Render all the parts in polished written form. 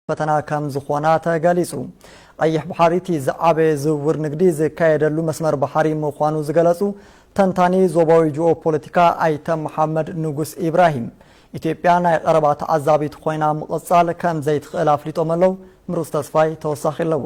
ፈተና ከም ዝኾና ተገሊጹ ቀይሕ ባሕሪቲ ዝዓበየ ዝውውር ንግዲ ዝካየደሉ መስመር ባሕሪ ምዃኑ ዝገለጹ ተንታኒ ዞባዊ ጂኦፖለቲካ አይተ መሐመድ ንጉስ ኢብራሂም ኢትዮጵያ ናይ ቀረባ ተዓዛቢት ኮይና ምቕጻል ከም ዘይትኽእል አፍሊጦም ኣለው። ምሩጽ ተስፋይ ተወሳኺ ኣለዎ።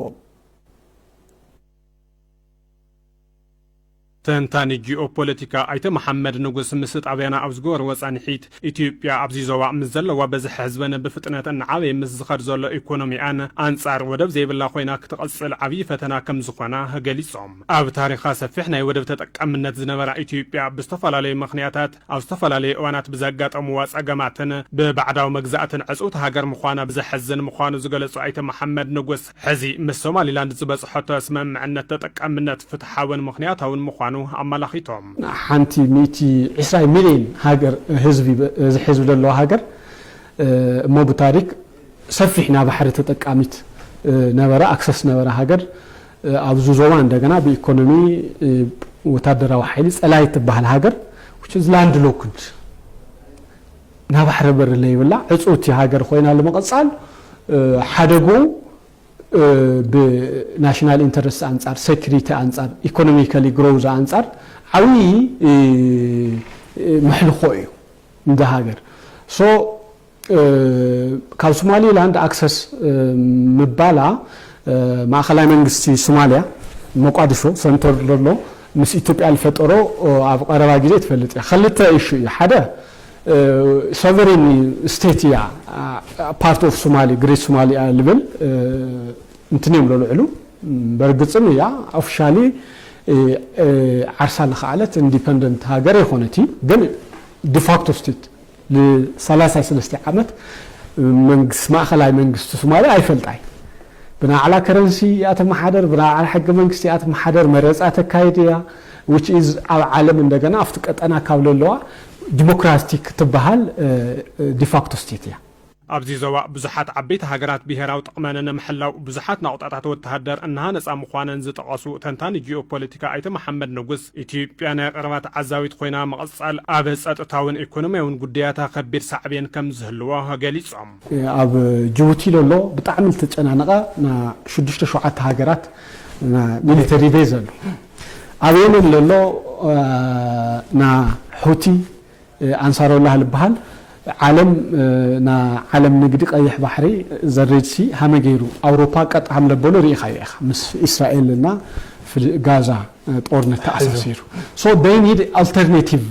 ተንታኒ ጂኦፖለቲካ አይተ መሐመድ ንጉስ ምስ ጣብያና ኣብዝገወር ወፃንሒት ኢትዮጵያ ኣብዚ ዞባ ምስ ዘለዋ በዝሕ ህዝበን ብፍጥነት እናዓበየ ምስ ዝኸድ ዘሎ ኢኮኖሚያን አንጻር ወደብ ዘይብላ ኮይና ክትቐጽል ዓብዪ ፈተና ከም ዝኾና ገሊጾም ኣብ ታሪኻ ሰፊሕ ናይ ወደብ ተጠቃምነት ዝነበራ ኢትዮጵያ ብዝተፈላለዩ ምኽንያታት ኣብ ዝተፈላለዩ እዋናት ብዘጋጠምዋ ፀገማትን ብባዕዳዊ መግዛእትን ዕፁት ሃገር ምዃና ብዘሕዝን ምዃኑ ዝገለጹ አይተ መሐመድ ንጉስ ሕዚ ምስ ሶማሊላንድ ዝበፅሖቶ ስምምዕነት ተጠቃምነት ፍትሓውን ምኽንያታውን ምዃኑ አመላኺቶም ሓንቲ 120 ሚሊዮን ሃገር ህዝቢ ዘለዎ ሃገር እሞ ብታሪክ ሰፊሕና ባሕሪ ተጠቃሚት ነበረ አክሰስ ነበረ ሃገር ኣብዚ ዞባ እንደገና በኢኮኖሚ ወታደራዊ ኃይል ጸላይ ትባሃል ሃገር which is landlocked ና ባሕሪ በር ለይብላ ዕፁት ሃገር ኮይና ለመቀጻል ሓደጉ بناشنال انترست أنصار سكريتي أنصار economically growth أنصار عوي محل خوي ده هاجر so كاو سومالي لاند access مبالا ما خلاي منغستي سوماليا مقادشو سنتر لولو مس إثيوبيا الفترة أقرب جزء تفلت خلته إيشو حدا sovereign state يا part of Somali great Somali level انتنيم لو علو برغصم يا officially عرسال خالت independent هاجر يخونتي ግን de facto state ل33 ዓመት መንግስት ማእከላይ መንግስት ሶማሊያ አይፈልጣይ ብና على currency ያተማሐደር ብና على حق መንግስት ያተማሐደር መረጻ ተካይዲያ which is ዓለም እንደገና አፍት ቀጠና ካብለለዋ ዲሞክራቲክ ትባሃል de facto state ያ ኣብዚ ዞባ ብዙሓት ዓበይቲ ሃገራት ብሄራዊ ጥቕመን ንምሕላው ብዙሓት ናቁጣታት ወተሃደር እናሃ ነፃ ምዃነን ዝጠቐሱ ተንታኒ ጂኦፖለቲካ አይተ መሐመድ ንጉስ ኢትዮጵያ ናይ ቀረባ ተዓዛቢት ኮይና መቐጻል ኣብ ፀጥታውን ኢኮኖሚያውን ጉዳያታ ከቢድ ሳዕብየን ከም ዝህልዎ ገሊጾም ኣብ ጅቡቲ ለሎ ብጣዕሚ ዝተጨናነቐ ና 6-7 ሃገራት ና ሚሊተሪ ቤዝ ኣሎ ኣብ የመን ለሎ ና ሁቲ አንሳሩላህ ልበሃል عالم نقد قيح بحري زريتسي هم غيرو اوروبا قط هم لبلو ريخا مس اسرائيل لنا في غازا طورنت تاسيرو so they need alternative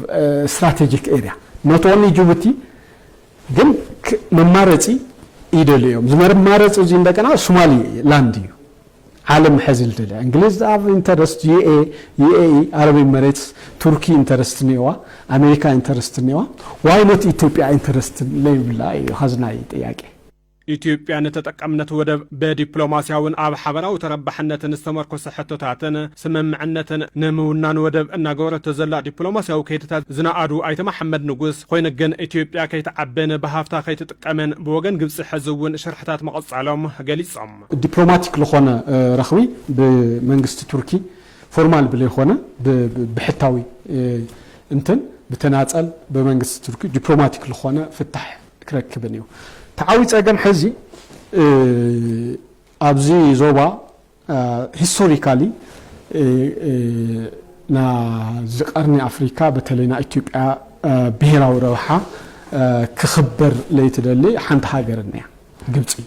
strategic area not only Djibouti ግን መማረጪ ይደልዮም ዝመርማረጽ እዚ እንደገና ሶማሊ ላንድ እዩ ዓለም ሕዝል ደለ እንግሊዝ አብ ኢንተረስት ዩኤኢ አረብ ኤሚሬትስ ቱርኪ ኢንተረስት ነዋ አሜሪካ ኢንተረስት ነዋ why not ኢትዮጵያ ኢንተረስት ለይብላ ሀዝናይ ጥያቄ ኢትዮጵያ ነተጠቀምነት ወደብ በዲፕሎማሲያውን ኣብ ሓበራዊ ተረባሕነትን ዝተመርኮሰ ሕቶታትን ስምምዕነትን ንምውናን ወደብ እናገበረቶ ዘላ ዲፕሎማሲያዊ ከይትታት ዝነኣዱ አይተ መሐመድ ንጉስ ኮይኑ ግን ኢትዮጵያ ከይትዓበን ብሃፍታ ከይትጥቀመን ብወገን ግብፂ ሕዝውን ሽርሕታት መቐጻሎም ገሊጾም ዲፕሎማቲክ ለኾነ ረኽቢ ብመንግስቲ ቱርኪ ፎርማል ብለይኾነ ብሕታዊ እንትን ብተናጸል በመንግስቲ ቱርኪ ዲፕሎማቲክ ለኾነ ፍታሕ ክረክብን እዩ تعاوي تاجم حزي أبزي زوبا historically نا ذكرني أفريقيا بتلينا إثيوبيا بهرا وروحة كخبر ليتدلي حنت هاجرني جبتي